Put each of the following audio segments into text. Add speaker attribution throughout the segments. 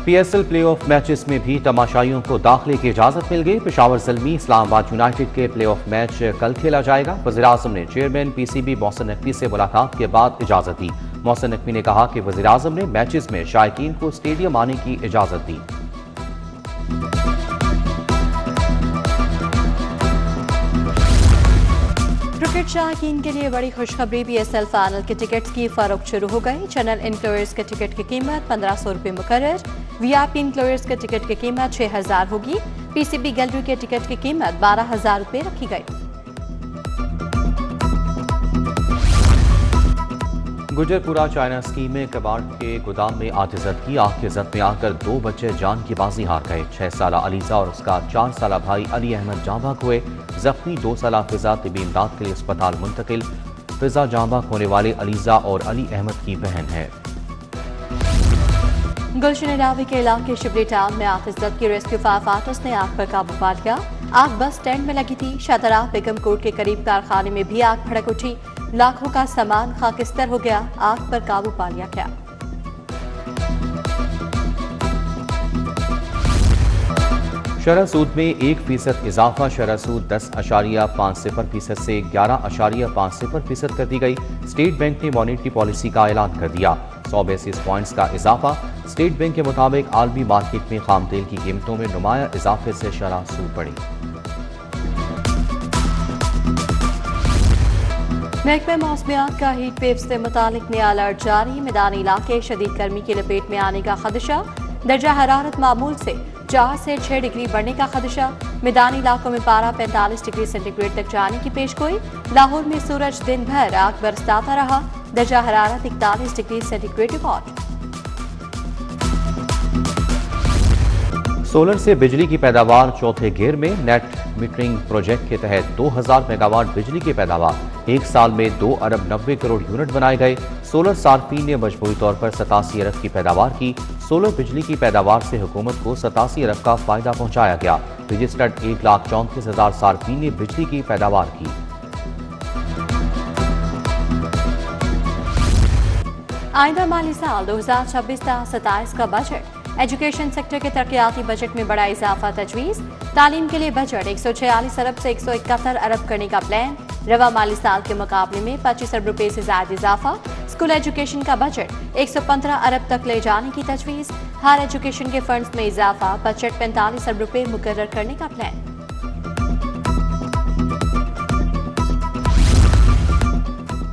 Speaker 1: PSL playoff matches में भी तमाशाइयों को दाखिले की इजाजत मिल गई। पेशावर ज़ल्मी इस्लामाबाद यूनाइटेड के प्लेऑफ मैच कल खेला जाएगा। वज़ीर-ए-आज़म ने चेयरमैन PCB मोहसिन नकवी से मुलाकात के बाद इजाजत दी। मोहसिन नकवी ने कहा कि वज़ीर-ए-आज़म ने मैचेस में शायकीन को स्टेडियम आने की इजाजत दी।
Speaker 2: क्रिकेट शायकीन के लिए बड़ी खुशखबरी। PSL फाइनल के टिकट्स की फरोख्त शुरू हो गई। जनरल इंक्लोयर्स के टिकट की कीमत 1500 रुपये मुकर्रर। VIP इंक्लोयर्स के टिकट की कीमत 6000 होगी। PCB गैलरी के टिकट की कीमत 12000 रुपये रखी गई।
Speaker 1: गुजरपुरा चाइना स्कीम में कबाड़ के गोदाम में आतिशत की। आग के जद में आकर 2 बच्चे जान की बाजी हार गए। 6 साला अलीजा और उसका 4 साला भाई अली अहमद जाँ बाग हुए। जख्मी 2 साला फिजा तिबी इमदाद के लिए अस्पताल मुंतकिल। फिजा जाँ बाग होने वाले अलीजा और अली अहमद की बहन है।
Speaker 2: गुलशन इलावी के इलाके शिबली टाउन में आतिशत की रेस्क्यू फायर फाइटर्स ने आग पर काबू पा लिया। आग बस स्टैंड में लगी थी। शतरा बेगम कोर्ट के करीब कारखाने में भी आग भड़क उठी। लाखों का सामान खाकिस्तर हो गया। आग पर काबू पा लिया गया।
Speaker 1: शरह सूद में 1% इजाफा। शरह सूद 10.50% से 11.50% कर दी गई। स्टेट बैंक ने मॉनेटरी पॉलिसी का ऐलान कर दिया। 100 बेसिस पॉइंट्स का इजाफा। स्टेट बैंक के मुताबिक आलमी मार्केट में खाम तेल की कीमतों में नुमाया इजाफे से शरह सूद बढ़ी।
Speaker 2: महकमा मौसमियात का हीट वेव से मुतालिक नया अलर्ट जारी। मैदानी इलाके शदीद गर्मी की लपेट में आने का खदशा। दर्जा हरारत मामूल से 4 से 6 डिग्री बढ़ने का खदशा। मैदानी इलाकों में पारा 45 डिग्री सेंटीग्रेड तक जाने की पेशगोई। लाहौर में सूरज दिन भर आग बरसाता रहा। दर्जा हरारत 41 डिग्री सेंटीग्रेड रिकॉर्ड।
Speaker 1: सोलर से बिजली की पैदावार चौथे गेर में। नेट मीटरिंग प्रोजेक्ट के तहत 2000 मेगावाट बिजली की पैदावार। एक साल में 2 अरब 90 करोड़ यूनिट बनाए गए। सोलर सार्फिन ने मजबूरी तौर पर 87 अरब की पैदावार की। सोलर बिजली की पैदावार से हुकूमत को 87 अरब का फायदा पहुंचाया गया। रजिस्टर्ड 1,34,000 सार्फिन ने बिजली की पैदावार की।
Speaker 2: आइंदा माली साल 2026-27 का बजट। एजुकेशन सेक्टर के तरक्याती बजट में बड़ा इजाफा तजवीज़। तालीम के लिए बजट 146 अरब से 171 अरब करने का प्लान। रवा माली साल के मुकाबले में 25 अरब रुपए से ज्यादा इजाफा। स्कूल एजुकेशन का बजट 115 अरब तक ले जाने की तजवीज़। हायर एजुकेशन के फंड्स में इजाफा। बजट 45 अरब रुपए मुकर्रर करने का plan.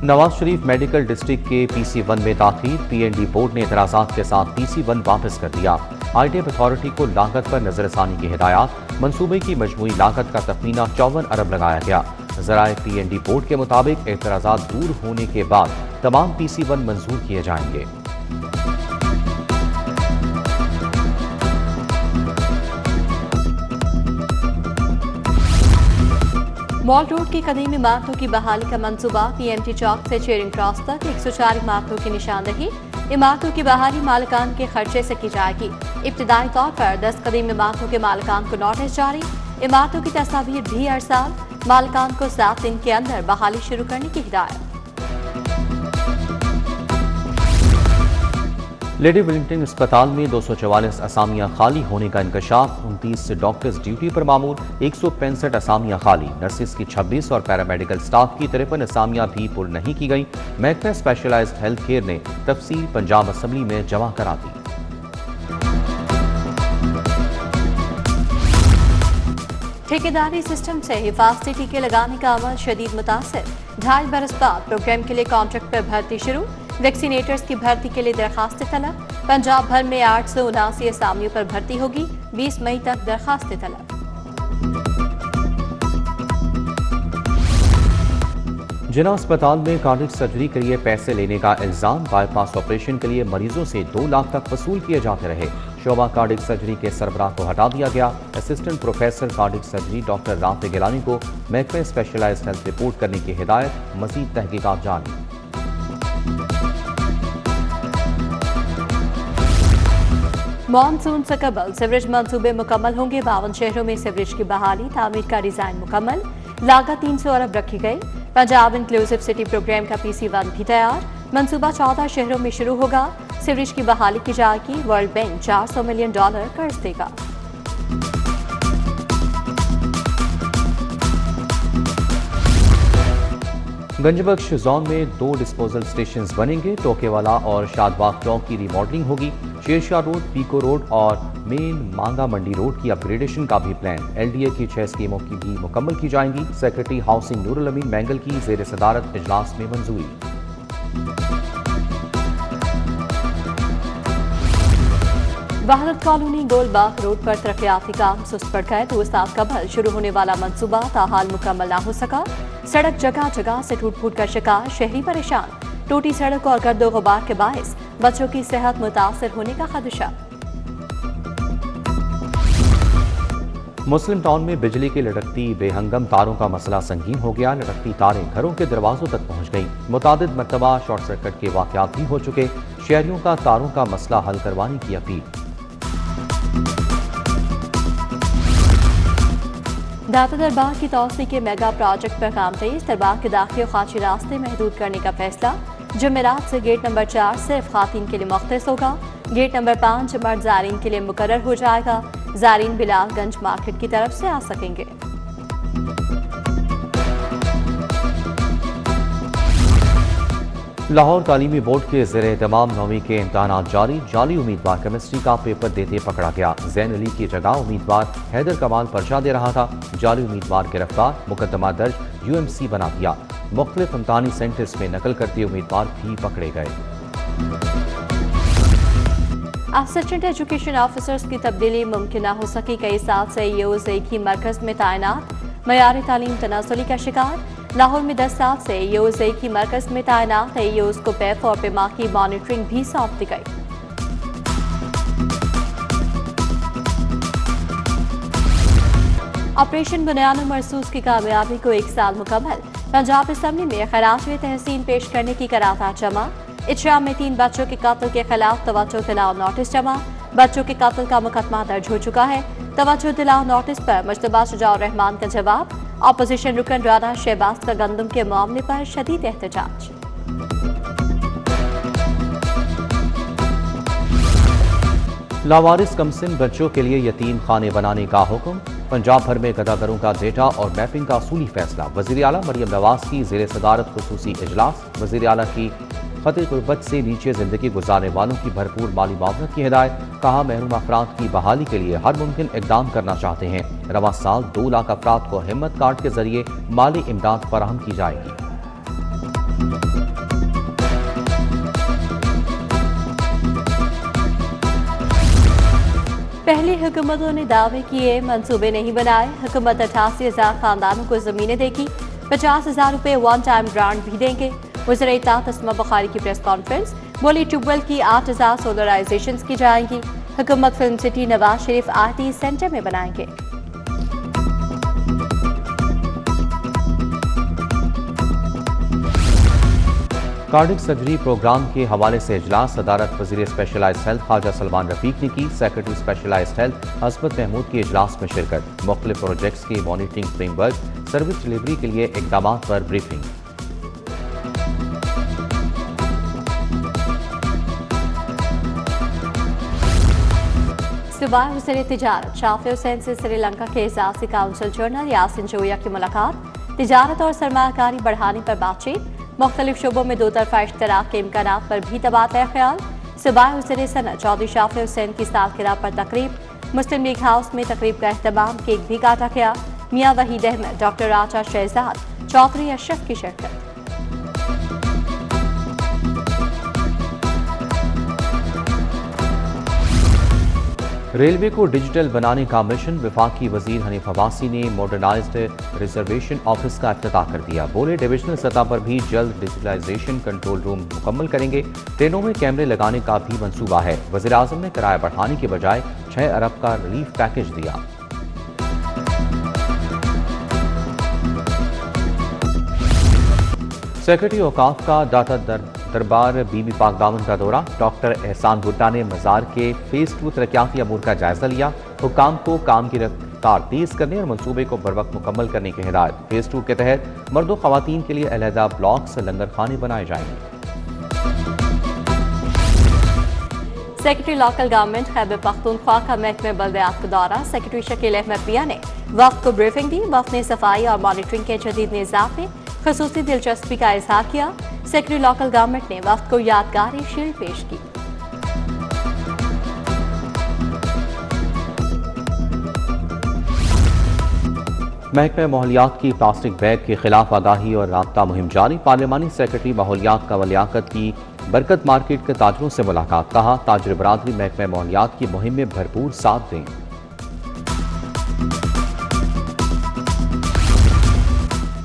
Speaker 1: Nawaz Sharif medical district के PC1 में दाखिल। PND बोर्ड ने एतराज़ात के साथ PC1 वापस कर दिया। ITF अथॉरिटी को लागत पर नजरसानी की हिदायत। मंसूबे की मजमूई लागत का तखमीना 54 अरब लगाया गया। ज़राए PND बोर्ड के मुताबिक एतराज़ात दूर होने के बाद तमाम PC1 मंजूर किए जाएंगे।
Speaker 2: मॉल रोड की कदीम इमारतों की बहाली का मंसूबा। PMT चौक से चेरिंग क्रॉस तक 104 इमारतों की निशानदही। इमारतों की बहाली मालिकान के खर्चे से की जाएगी। इब्तिदाई तौर पर 10 कदीम इमारतों के मालिकान को नोटिस जारी। इमारतों की तस्वीर भी हर साल। मालिकान को 7 दिन के अंदर बहाली शुरू करने की हिदायत।
Speaker 1: लेडी विलिंगटन अस्पताल में 244 असामियां खाली होने का इंकशाफ। 29 डॉक्टर्स ड्यूटी पर मामूर। 165 असामियां खाली। नर्सिस की 26 और पैरामेडिकल स्टाफ की 53 असामियां भी पुर नहीं की गई। महकमा स्पेशलाइज्ड हेल्थ केयर ने तफसील पंजाब असम्बली में जमा करा दी।
Speaker 2: ठेकेदारी सिस्टम से हिफाजती टीके लगाने का अमल शदीद मुतासिर। 2.5 बरस बाद प्रोग्राम के लिए कॉन्ट्रैक्ट पर भर्ती शुरू। वैक्सीनेटर्स की भर्ती के लिए दरखास्तें तलब। पंजाब भर में 879 असामियों पर भर्ती होगी। 20 मई तक दरखास्तें तलब।
Speaker 1: जिना अस्पताल में कार्डियक सर्जरी के लिए पैसे लेने का इल्जाम। बाईपास ऑपरेशन के लिए मरीजों से 2 लाख तक वसूल किए जाते रहे। शोबा कार्डियक सर्जरी के सरबराह को हटा दिया गया। Assistant professor cardiac surgery doctor Rafe Gilani को महकमे स्पेशलाइज्ड हेल्थ रिपोर्ट करने की हिदायत। मजीद तहकीकात जारी।
Speaker 2: मॉनसून से कबल सीवरेज मंसूबे मुकम्मल होंगे। 52 शहरों में सीवरेज की बहाली। तामीर का डिजाइन मुकम्मल। लागत 300 अरब रखी गई। पंजाब इंक्लूसिव सिटी प्रोग्राम का PC1 भी तैयार। मंसूबा 14 शहरों में शुरू होगा। सीवरेज की बहाली की जाएगी। वर्ल्ड बैंक $400 मिलियन कर्ज देगा।
Speaker 1: गंजबख्श जोन में 2 डिस्पोजल स्टेशन बनेंगे। टोकेवाला और शादबाग चौक की रिमॉडलिंग होगी। शेरशाह रोड, पीको रोड और मेन मांगा मंडी रोड की अपग्रेडेशन का भी प्लान। एलडीए की 6 स्कीमों की भी मुकम्मल की जाएंगी। सेक्रेटरी हाउसिंग नूरुल अमीन मैंगल की जेर सदारत इजलास में मंजूरी।
Speaker 2: वहादत कॉलोनी गोलबाग रोड पर तरक्याती काम सुस्त पड़ गए। 2 साल कबल शुरू होने वाला मंसूबा ताहाल मुकम्मल न हो सका। सड़क जगह जगह से टूट फूट कर शिकार, शहरी परेशान। टूटी सड़क और गर्दो गुबार के बायस बच्चों की सेहत मुतासर होने का खदशा।
Speaker 1: मुस्लिम टाउन में बिजली की लटकती बेहंगम तारों का मसला संगीन हो गया। लटकती तारें घरों के दरवाजों तक पहुंच गईं। मुतादिद मरतबा शॉर्ट सर्किट के वाकयात भी हो चुके। शहरियों का तारों का मसला हल करवाने की अपील।
Speaker 2: दाता दरबार की तौसी के मेगा प्रोजेक्ट पर काम तेज। दरबार के दाखिल खाची रास्ते महदूद करने का फैसला। जुमेरात से गेट नंबर 4 सिर्फ खातीन के लिए मुख्तस होगा। गेट नंबर 5 मर्द ज़ारीन के लिए मुकर्रर हो जाएगा। ज़ारीन बिलालगंज मार्केट की तरफ से आ सकेंगे।
Speaker 1: लाहौर तालीमी बोर्ड के ज़ेरे तमाम 9वीं के इम्तहानात जारी। जाली उम्मीदवार केमिस्ट्री का पेपर देते पकड़ा गया। जैन अली की जगह उम्मीदवार हैदर कमाल पर्चा दे रहा था। जाली उम्मीदवार गिरफ्तार, मुकदमा दर्ज, यूएमसी बना दिया। मुख्तलिफ इम्तहानी सेंटर्स में नकल करते उम्मीदवार भी पकड़े गए।
Speaker 2: असिस्टेंट एजुकेशन ऑफिसर्स की तब्दीली मुमकिन न हो सकी। कई साल से यूज एक ही मरकज में तैनात। मयारी तालीम तनासुली का शिकार। लाहौर में 10 साल से यूज एक ही मरकज में तैनात है। यूज को पैफ और पेमा की मॉनिटरिंग भी सौंप दी गई। ऑपरेशन बुनियाद मरसूस की कामयाबी को 1 साल मुकम्मल। पंजाब असम्बली में खराज तहसीन पेश करने की करारदाद जमा। इजरा में 3 बच्चों के कत्ल के खिलाफ तवज्जो दिलाओ नोटिस जमा। बच्चों के कत्ल का मुकदमा दर्ज हो चुका है। तवज्जो दिलाओ नोटिस पर मुश्तबा शुजाउर रहमान का जवाब। अपोजिशन रुकन राना शहबाज का गंदम के मामले पर शदीद एहतजाज।
Speaker 1: लावारिस कमसिन बच्चों के लिए यतीम खाने बनाने का हुक्म। पंजाब भर में गदागरों का डेटा और मैपिंग का असूली फैसला। वज़ीर आला मरियम नवाज की ज़ेर सदारत खुसूसी इजलास। वज़ीर आला की खतरे गुर्बत से नीचे जिंदगी गुजारने वालों की भरपूर माली मावनत की हिदायत। कहा महरूम अफराद की बहाली के लिए हर मुमकिन इकदाम करना चाहते हैं। रवां साल 2 लाख अफराद को हिम्मत कार्ड के जरिए माली इमदाद फराहम की जाएगी।
Speaker 2: पहली हुकूमतों ने दावे किए, मंसूबे नहीं बनाए। हुकूमत 88,000 खानदानों को जमीनें देगी। 50,000 रुपए वन टाइम ग्रांट भी देंगे। वज़ीर इत्ताद तस्मा बुखारी की प्रेस कॉन्फ्रेंस। बोली ट्यूबवेल की 8,000 सोलराइजेशन की जाएंगी। हुकूमत film city Nawaz Sharif IT centre में बनाएंगे।
Speaker 1: कार्डिक सर्जरी प्रोग्राम के हवाले से इजलास। सदारत वज़ीर स्पेशलाइज्ड हेल्थ ख्वाजा सलमान रफीक ने की। सेक्रेटरी स्पेशलाइज्ड हेल्थ हसबत महमूद की इजलास में शिरकत। मुख्तलिफ प्रोजेक्ट्स की मॉनिटरिंग फ्रेमवर्क, सर्विस डिलीवरी के लिए इकदाम पर ब्रीफिंग।
Speaker 2: सुबह वज़ीर तिजारत शाफी हुसैन से श्रीलंका के एजाज़ी काउंसिल जनरल यासिन जोया की मुलाकात। तिजारत और सरमायाकारी बढ़ाने पर बातचीत। मुख्तलिफ शोबों में 2 तरफा इश्तराक के इम्कानात पर भी तबादला ख्याल। सुबह वज़ीर सनत चौधरी शाफी हुसैन की सालगिरह पर तकरीब। मुस्लिम लीग हाउस में तकरीब का एहतमाम, केक भी काटा गया। मियाँ वहीद अहमद, डॉक्टर राजा शहजाद, चौधरी अशरफ की शिरकत।
Speaker 1: रेलवे को डिजिटल बनाने का मिशन। वफाकी वजीर हनीफ अब्बासी ने मॉडर्नाइज्ड रिजर्वेशन ऑफिस का इफ्तिताह कर दिया। बोले डिविजनल सतह पर भी जल्द डिजिटलाइजेशन कंट्रोल रूम मुकम्मल करेंगे। ट्रेनों में कैमरे लगाने का भी मंसूबा है। वज़ीर आज़म ने किराया बढ़ाने के बजाय 6 अरब का रिलीफ पैकेज दिया। सेक्रेटरी औकाफ का दाता दरबार बीबी पाक दामन का दौरा। डॉक्टर एहसान भुट्टा ने मज़ार के फेज़ 2 तरक्याती अमूर का जायजा लिया। हुक्काम को काम की रफ्तार तेज करने और मंसूबे को बर वक्त मुकम्मल करने की हिदायत। फेज़ 2 के तहत मर्दों ख़वातीन के लिए अलहदा ब्लॉक्स लंगर खाने बनाए जाएंगे।
Speaker 2: Secretary local government Khyber Pakhtunkhwa का महकमे बल्दियात का दौरा, सेक्रेटरी शकील अहमद पिया ने वफ्द को ब्रीफिंग दी। वफ्द ने सफाई और मॉनिटरिंग के जदीद निज़ाम में खसूसी दिलचस्पी का इजहार किया। सेक्रेटरी लोकल गवर्नमेंट ने वफ्द को यादगारी शील्ड पेश की।
Speaker 1: महकमे माहौलियात की प्लास्टिक बैग के खिलाफ आगाही और राब्ता मुहिम जारी। पार्लिमानी सेक्रेटरी माहौलियात का वलियाकत की बरकत मार्केट के ताजरों से मुलाकात, कहा ताजर बरादरी महकमे माहौलियात की मुहिम में भरपूर साथ दें।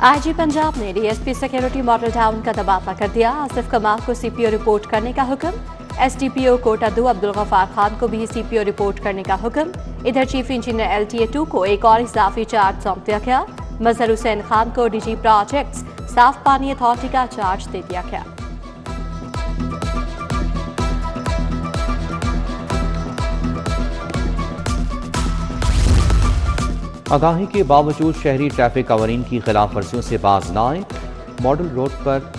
Speaker 2: आईजी पंजाब ने डीएसपी सिक्योरिटी मॉडल टाउन का तबादला कर दिया। आसिफ कमाल को सीपीओ रिपोर्ट करने का हुक्म। एसडीपीओ कोटा 2 अब्दुल गफ्फार खान को भी सीपीओ रिपोर्ट करने का हुक्म। इधर चीफ इंजीनियर LTA 2 को एक और इजाफी चार्ज सौंप दिया गया। मजहर हुसैन खान को डीजी प्रोजेक्ट्स साफ पानी अथॉरिटी का चार्ज दे दिया गया।
Speaker 1: आगाही के बावजूद शहरी ट्रैफिक कवानीन की खिलाफ वर्जियों से बाज न आए। मॉडल रोड पर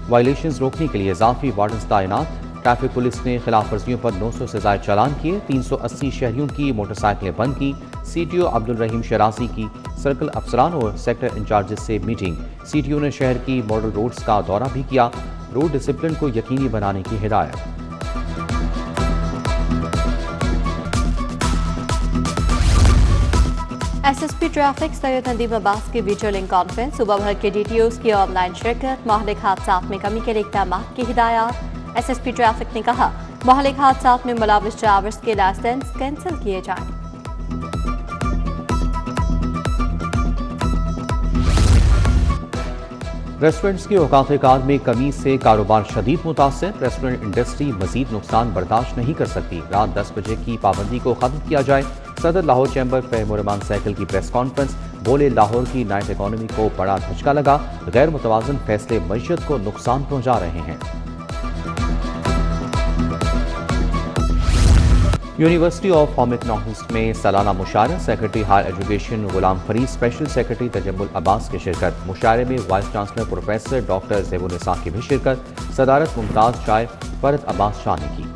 Speaker 1: वायलेशंस रोकने के लिए इजाफी वार्डन्स तैनात। ट्रैफिक पुलिस ने खिलाफ वर्जियों पर 900 से ज्यादा चालान किए। 380 शहरियों की मोटरसाइकिलें बंद की। CTO अब्दुल रहीम शराजी की सर्कल अफसरान और सेक्टर इंचार्जेस से मीटिंग। CTO ने शहर की मॉडल रोड्स का दौरा भी किया। रोड डिसिप्लिन को यकीनी बनाने की हिदायत।
Speaker 2: SSP ट्रैफिक सैयद नदीम अब्बास की वीडियो लिंक कॉन्फ्रेंस। सुबह भर के DTOs की ऑनलाइन शिरकत। मोहल्लिक हादसात में कमी के लिए इक़दाम की हिदायत। SSP ट्रैफिक ने कहा मोहल्लिक हादसात में मुलविस ड्राइवर्स के लाइसेंस कैंसिल किए जाएं।
Speaker 1: रेस्टोरेंट्स की औकात कार में कमी से कारोबार शदीद मुतासर। रेस्टोरेंट इंडस्ट्री मजीद नुकसान बर्दाश्त नहीं कर सकती। रात 10 बजे की पाबंदी को खत्म किया जाए। सदर लाहौर चैम्बर फहमुरमान साइकिल की प्रेस कॉन्फ्रेंस। बोले लाहौर की नाइट इकॉनमी को बड़ा झटका लगा। गैर मुतवाजन फैसले मईशत को नुकसान पहुंचा रहे हैं। यूनिवर्सिटी ऑफ होम इकोनॉमिक्स में सालाना मुशायरा। Secretary higher education Ghulam Farid, special secretary Tajammul Abbas की शिरकत। मुशायरे में वाइस चांसलर प्रोफेसर डॉक्टर ज़ेबुन्निसा की भी शिरकत। सदारत मुमताज शायर फरद अब्बास शाह ने की।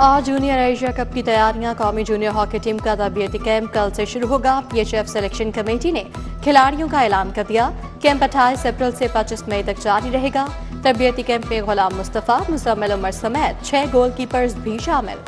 Speaker 2: और जूनियर एशिया कप की तैयारियां। कौमी जूनियर हॉकी टीम का तरबियती कैंप कल से शुरू होगा। PHF सिलेक्शन कमेटी ने खिलाड़ियों का ऐलान कर दिया। कैंप 28 अप्रैल से 25 मई तक जारी रहेगा। तरबियती कैंप में गुलाम मुस्तफ़ा, मुज़म्मिल उमर समेत 6 गोलकीपर्स भी शामिल।